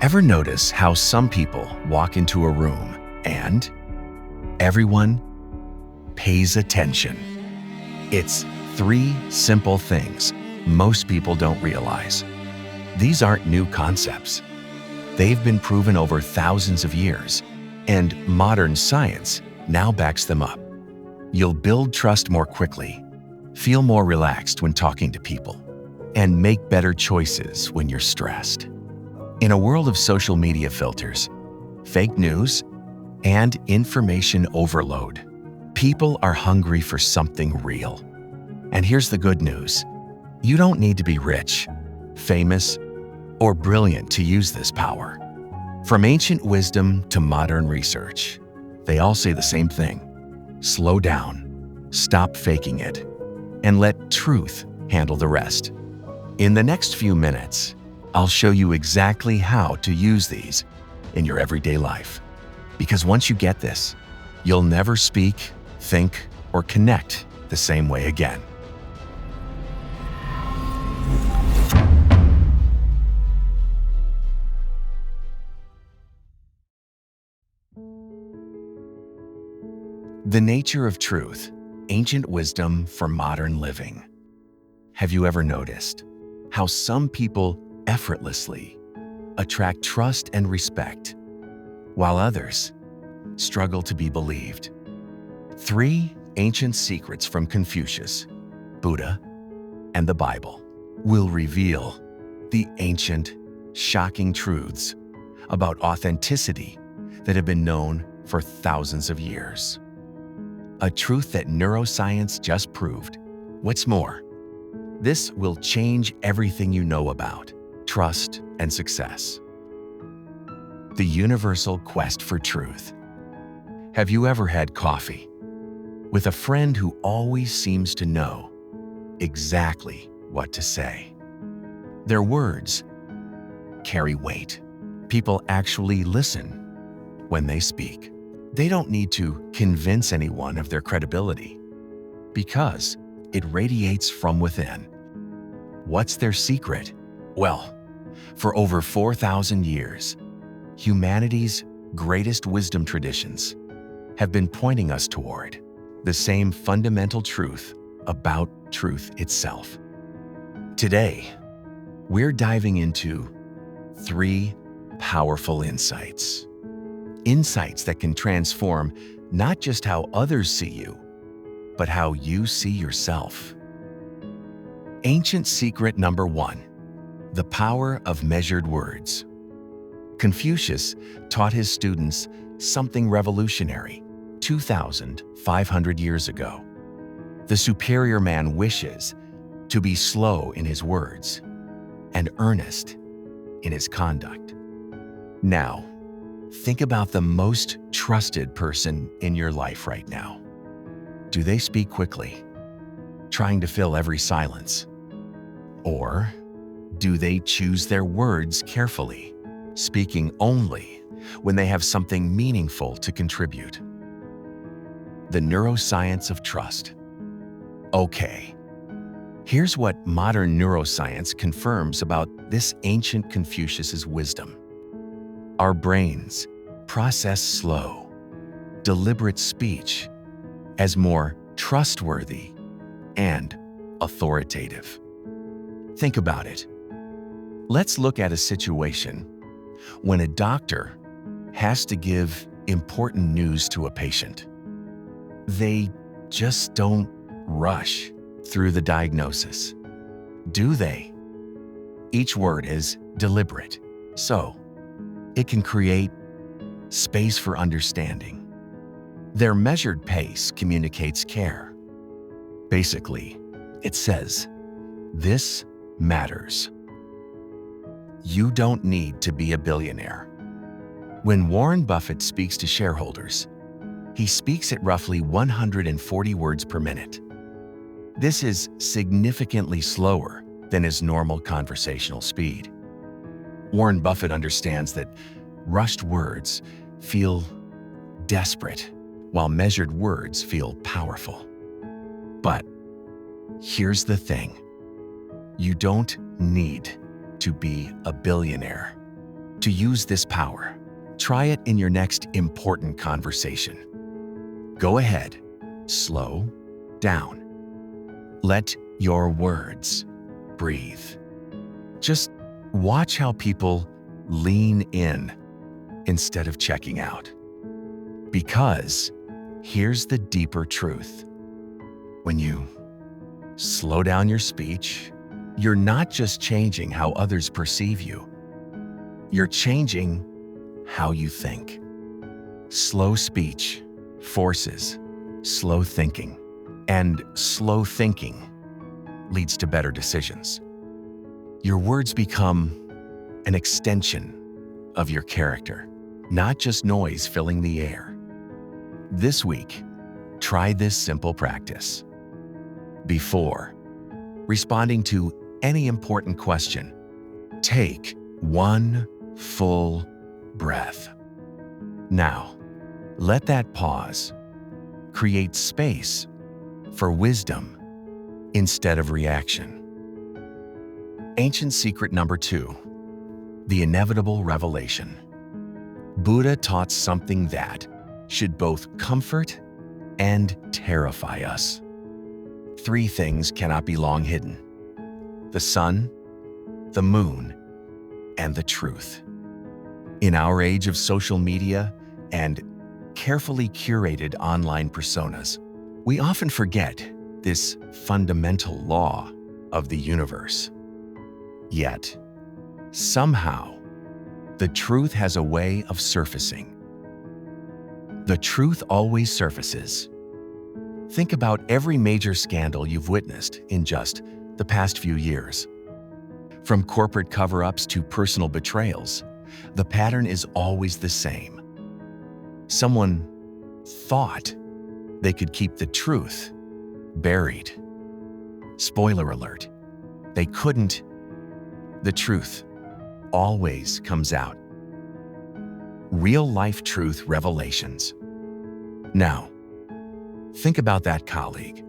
Ever notice how some people walk into a room and everyone pays attention? It's three simple things most people don't realize. These aren't new concepts. They've been proven over thousands of years, and modern science now backs them up. You'll build trust more quickly, feel more relaxed when talking to people, and make better choices when you're stressed. In a world of social media filters, fake news, and information overload, people are hungry for something real. And here's the good news. You don't need to be rich, famous, or brilliant to use this power. From ancient wisdom to modern research, they all say the same thing. Slow down, stop faking it, and let truth handle the rest. In the next few minutes, I'll show you exactly how to use these in your everyday life. Because once you get this, you'll never speak, think, or connect the same way again. The nature of truth, ancient wisdom for modern living. Have you ever noticed how some people effortlessly attract trust and respect, while others struggle to be believed? 3 ancient secrets from Confucius, Buddha, and the Bible will reveal the ancient, shocking truths about authenticity that have been known for thousands of years. A truth that neuroscience just proved. What's more, this will change everything you know about trust and success. The universal quest for truth. Have you ever had coffee with a friend who always seems to know exactly what to say? Their words carry weight. People actually listen when they speak. They don't need to convince anyone of their credibility because it radiates from within. What's their secret? Well, for over 4,000 years, humanity's greatest wisdom traditions have been pointing us toward the same fundamental truth about truth itself. Today, we're diving into 3 powerful insights. Insights that can transform not just how others see you, but how you see yourself. Ancient secret number 1, the power of measured words. Confucius taught his students something revolutionary 2,500 years ago. The superior man wishes to be slow in his words and earnest in his conduct. Now, think about the most trusted person in your life right now. Do they speak quickly, trying to fill every silence? Or do they choose their words carefully, speaking only when they have something meaningful to contribute? The neuroscience of trust. Okay, here's what modern neuroscience confirms about this ancient Confucius's wisdom. Our brains process slow, deliberate speech as more trustworthy and authoritative. Think about it. Let's look at a situation when a doctor has to give important news to a patient. They just don't rush through the diagnosis, do they? Each word is deliberate, so it can create space for understanding. Their measured pace communicates care. Basically, it says, "This matters." You don't need to be a billionaire. When Warren Buffett speaks to shareholders, he speaks at roughly 140 words per minute. This is significantly slower than his normal conversational speed. Warren Buffett understands that rushed words feel desperate, while measured words feel powerful. But here's the thing. You don't need to be a billionaire to use this power. Try it in your next important conversation. Go ahead, slow down. Let your words breathe. Just watch how people lean in instead of checking out. Because here's the deeper truth. When you slow down your speech, you're not just changing how others perceive you. You're changing how you think. Slow speech forces slow thinking, and slow thinking leads to better decisions. Your words become an extension of your character, not just noise filling the air. This week, try this simple practice. Before responding to any important question, take one full breath. Now, let that pause create space for wisdom instead of reaction. Ancient secret number 2, the inevitable revelation. Buddha taught something that should both comfort and terrify us. 3 things cannot be long hidden: the sun, the moon, and the truth. In our age of social media and carefully curated online personas, we often forget this fundamental law of the universe. Yet, somehow, the truth has a way of surfacing. The truth always surfaces. Think about every major scandal you've witnessed in just the past few years. From corporate cover-ups to personal betrayals, the pattern is always the same. Someone thought they could keep the truth buried. Spoiler alert, they couldn't. The truth always comes out. Real-life truth revelations. Now, think about that colleague,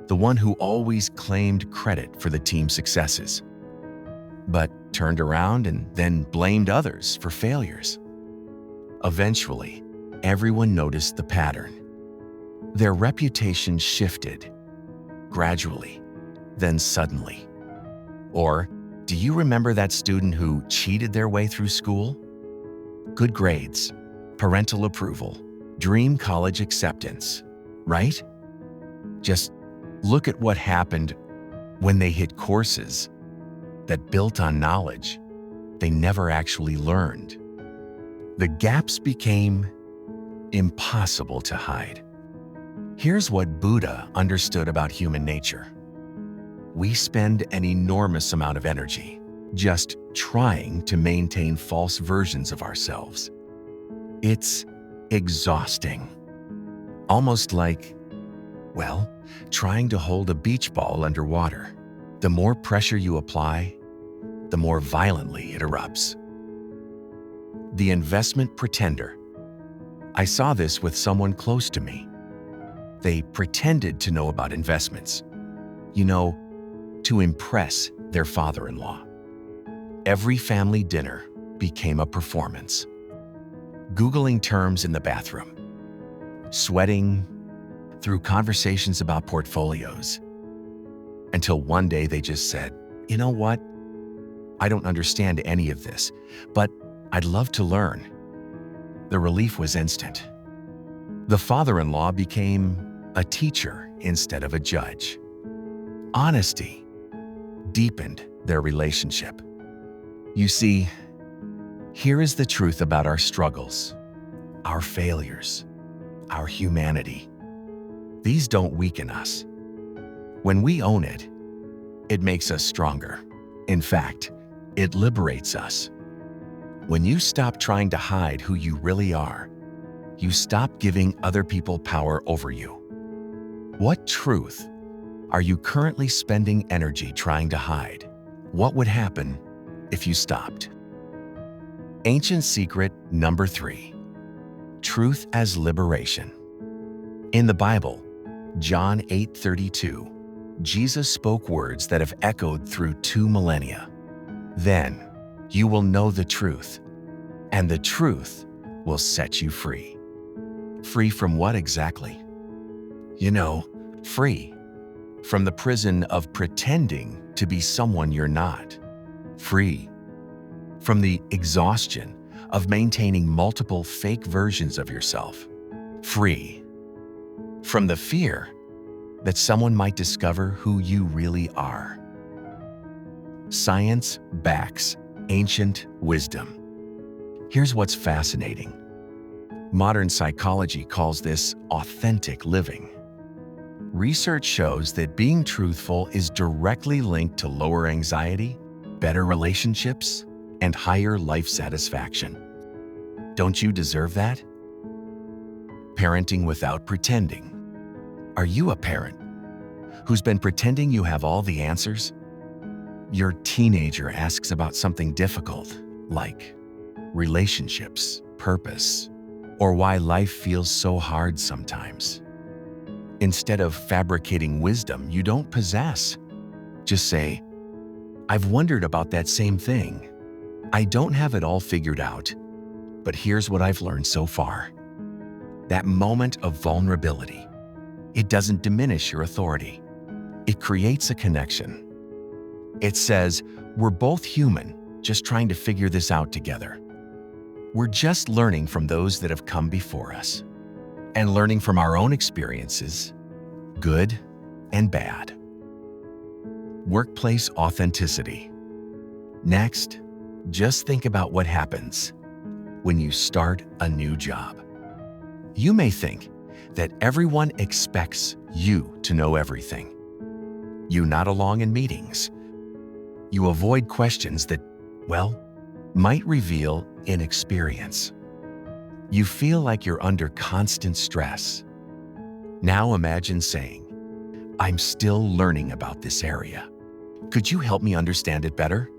the one who always claimed credit for the team's successes, but turned around and then blamed others for failures. Eventually, everyone noticed the pattern. Their reputation shifted, gradually, then suddenly. Or, do you remember that student who cheated their way through school? Good grades, parental approval, dream college acceptance, right? Just look at what happened when they hit courses that built on knowledge they never actually learned. The gaps became impossible to hide. Here's what Buddha understood about human nature. We spend an enormous amount of energy just trying to maintain false versions of ourselves. It's exhausting. Almost like, well, trying to hold a beach ball underwater. The more pressure you apply, the more violently it erupts. The investment pretender. I saw this with someone close to me. They pretended to know about investments, to impress their father-in-law. Every family dinner became a performance. Googling terms in the bathroom, sweating through conversations about portfolios, until one day they just said, "You know what? I don't understand any of this, but I'd love to learn." The relief was instant. The father-in-law became a teacher instead of a judge. Honesty deepened their relationship. You see, here is the truth about our struggles, our failures, our humanity. These don't weaken us. When we own it, it makes us stronger. In fact, it liberates us. When you stop trying to hide who you really are, you stop giving other people power over you. What truth are you currently spending energy trying to hide? What would happen if you stopped? Ancient secret number 3, truth as liberation. In the Bible, John 8:32, Jesus spoke words that have echoed through 2 millennia. Then you will know the truth, And the truth will set you free. Free from what exactly? Free from the prison of pretending to be someone you're not. Free from the exhaustion of maintaining multiple fake versions of yourself. Free from the fear that someone might discover who you really are. Science backs ancient wisdom. Here's what's fascinating. Modern psychology calls this authentic living. Research shows that being truthful is directly linked to lower anxiety, better relationships, and higher life satisfaction. Don't you deserve that? Parenting without pretending. Are you a parent who's been pretending you have all the answers? Your teenager asks about something difficult, like relationships, purpose, or why life feels so hard sometimes. Instead of fabricating wisdom you don't possess, just say, "I've wondered about that same thing. I don't have it all figured out, but here's what I've learned so far." That moment of vulnerability, it doesn't diminish your authority. It creates a connection. It says, we're both human, just trying to figure this out together. We're just learning from those that have come before us and learning from our own experiences, good and bad. Workplace authenticity. Next, just think about what happens when you start a new job. You may think that everyone expects you to know everything. You nod along in meetings. You avoid questions that, might reveal inexperience. You feel like you're under constant stress. Now imagine saying, "I'm still learning about this area. Could you help me understand it better?"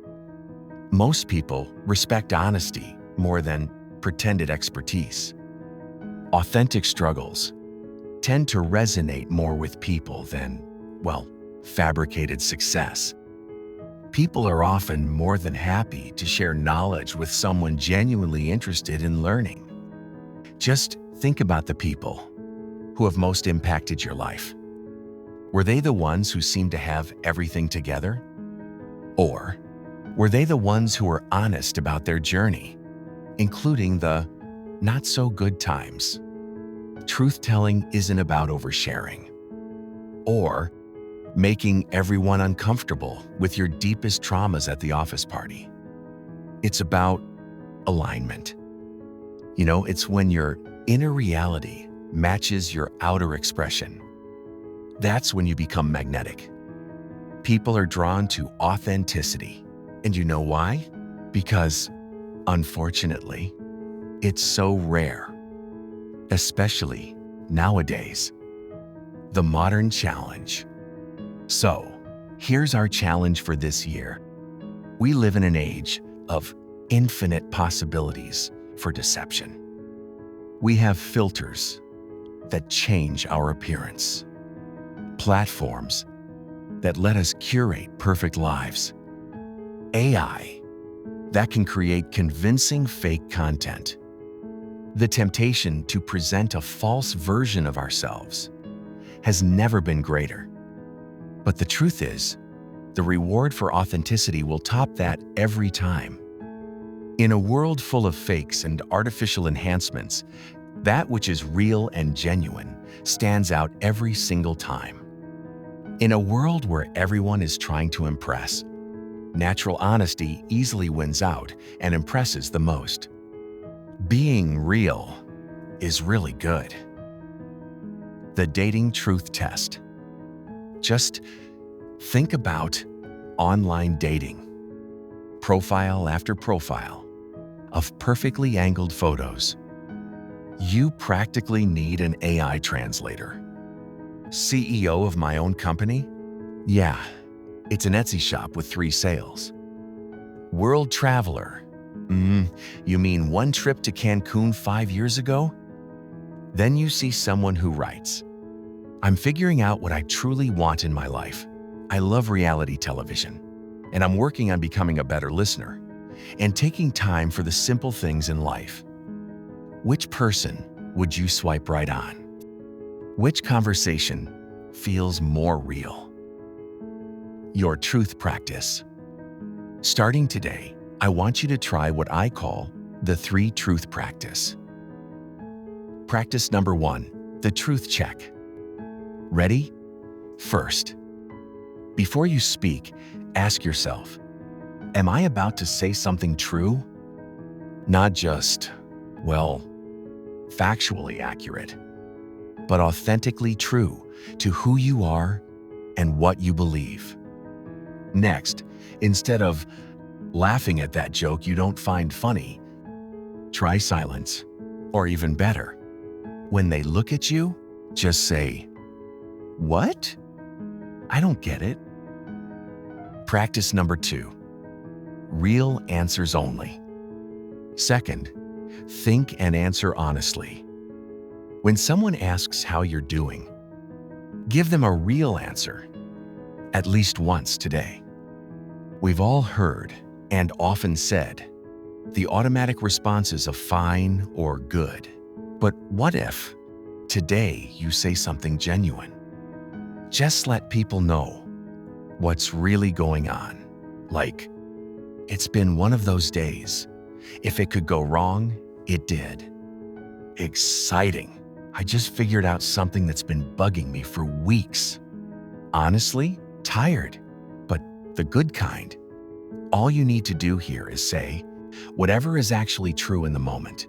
Most people respect honesty more than pretended expertise. Authentic struggles tend to resonate more with people than, fabricated success. People are often more than happy to share knowledge with someone genuinely interested in learning. Just think about the people who have most impacted your life. Were they the ones who seemed to have everything together? Or were they the ones who were honest about their journey, including the not-so-good times? Truth-telling isn't about oversharing or making everyone uncomfortable with your deepest traumas at the office party. It's about alignment. It's when your inner reality matches your outer expression. That's when you become magnetic. People are drawn to authenticity. And you know why? Because, unfortunately, it's so rare, especially nowadays. The modern challenge. So, here's our challenge for this year. We live in an age of infinite possibilities for deception. We have filters that change our appearance, platforms that let us curate perfect lives, AI that can create convincing fake content, the temptation to present a false version of ourselves has never been greater. But the truth is, the reward for authenticity will top that every time. In a world full of fakes and artificial enhancements, that which is real and genuine stands out every single time. In a world where everyone is trying to impress, natural honesty easily wins out and impresses the most. Being real is really good. The dating truth test. Just think about online dating. Profile after profile of perfectly angled photos. You practically need an AI translator. CEO of my own company? Yeah, it's an Etsy shop with 3 sales. World traveler? You mean one trip to Cancun 5 years ago? Then you see someone who writes, "I'm figuring out what I truly want in my life. I love reality television, and I'm working on becoming a better listener. and taking time for the simple things in life. Which person would you swipe right on? Which conversation feels more real? Your truth practice. Starting today, I want you to try what I call the 3 truth practice. Practice number 1, the truth check. Ready? First, before you speak, ask yourself, am I about to say something true? Not just, well, factually accurate, but authentically true to who you are and what you believe. Next, instead of laughing at that joke you don't find funny, try silence. Or even better, when they look at you, just say, "What? I don't get it." Practice number 2, real answers only. Second, think and answer honestly. When someone asks how you're doing, give them a real answer, at least once today. We've all heard and often said the automatic responses of fine or good. But what if today you say something genuine? Just let people know what's really going on. Like, it's been one of those days. If it could go wrong, it did. Exciting. I just figured out something that's been bugging me for weeks. Honestly, tired, but the good kind. All you need to do here is say whatever is actually true in the moment.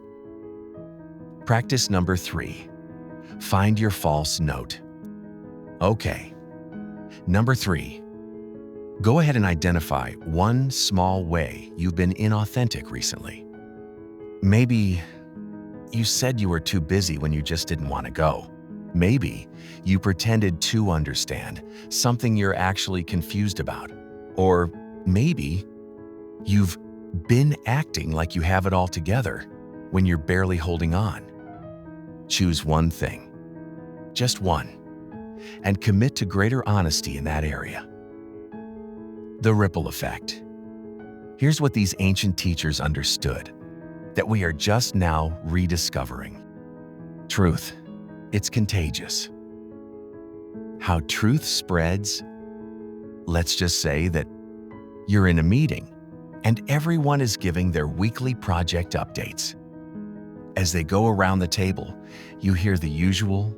Practice number 3, find your false note. Okay. Number 3, go ahead and identify one small way you've been inauthentic recently. Maybe you said you were too busy when you just didn't want to go. Maybe you pretended to understand something you're actually confused about. Or maybe you've been acting like you have it all together when you're barely holding on. Choose one thing, just one, and commit to greater honesty in that area. The ripple effect. Here's what these ancient teachers understood that we are just now rediscovering. Truth, it's contagious. How truth spreads. Let's just say that you're in a meeting and everyone is giving their weekly project updates. As they go around the table, you hear the usual,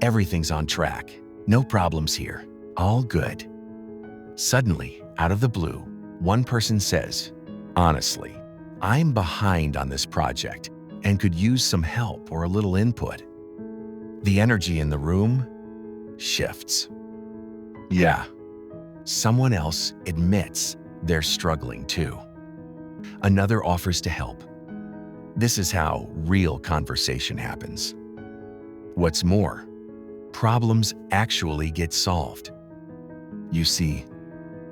"Everything's on track, no problems here, all good." Suddenly, out of the blue, one person says, "Honestly, I'm behind on this project and could use some help or a little input." The energy in the room shifts. Yeah, someone else admits they're struggling too. Another offers to help. This is how real conversation happens. What's more, problems actually get solved. You see,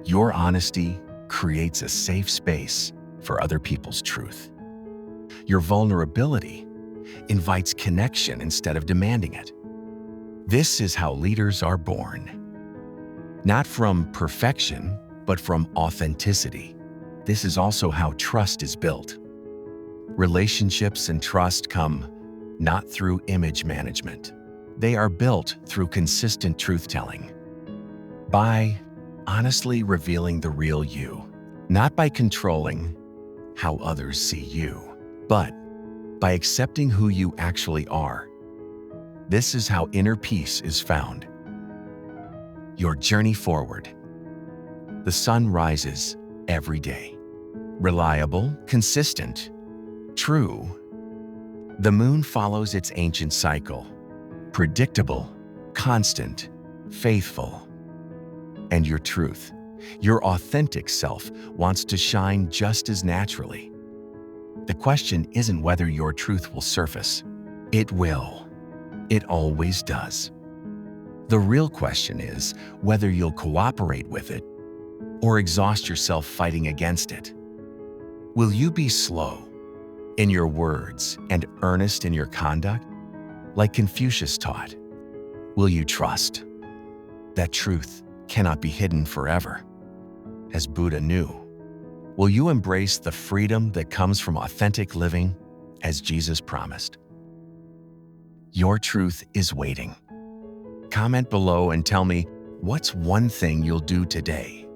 your honesty creates a safe space for other people's truth. Your vulnerability invites connection instead of demanding it. This is how leaders are born. Not from perfection, but from authenticity. This is also how trust is built. Relationships and trust come not through image management. They are built through consistent truth-telling. By honestly revealing the real you, not by controlling how others see you, but by accepting who you actually are. This is how inner peace is found. Your journey forward. The sun rises every day. Reliable, consistent, true. The moon follows its ancient cycle. Predictable, constant, faithful. And your truth, your authentic self, wants to shine just as naturally. The question isn't whether your truth will surface. It will. It always does. The real question is whether you'll cooperate with it or exhaust yourself fighting against it. Will you be slow in your words and earnest in your conduct, like Confucius taught? Will you trust that truth cannot be hidden forever, as Buddha knew? Will you embrace the freedom that comes from authentic living as Jesus promised? Your truth is waiting. Comment below and tell me, what's one thing you'll do today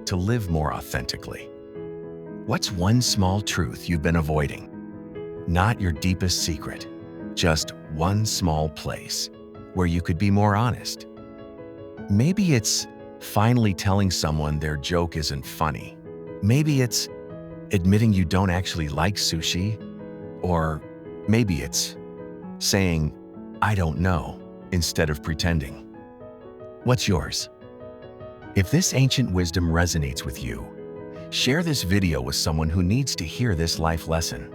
to live more authentically? What's one small truth you've been avoiding? Not your deepest secret, just one small place where you could be more honest. Maybe it's finally telling someone their joke isn't funny. Maybe it's admitting you don't actually like sushi. Or maybe it's saying, "I don't know," instead of pretending. What's yours? If this ancient wisdom resonates with you, share this video with someone who needs to hear this life lesson.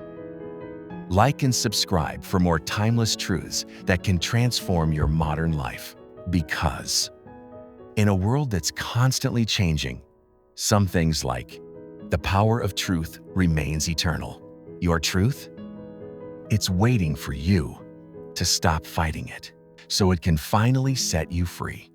Like and subscribe for more timeless truths that can transform your modern life. Because in a world that's constantly changing, some things like the power of truth remains eternal. Your truth? It's waiting for you to stop fighting it so it can finally set you free.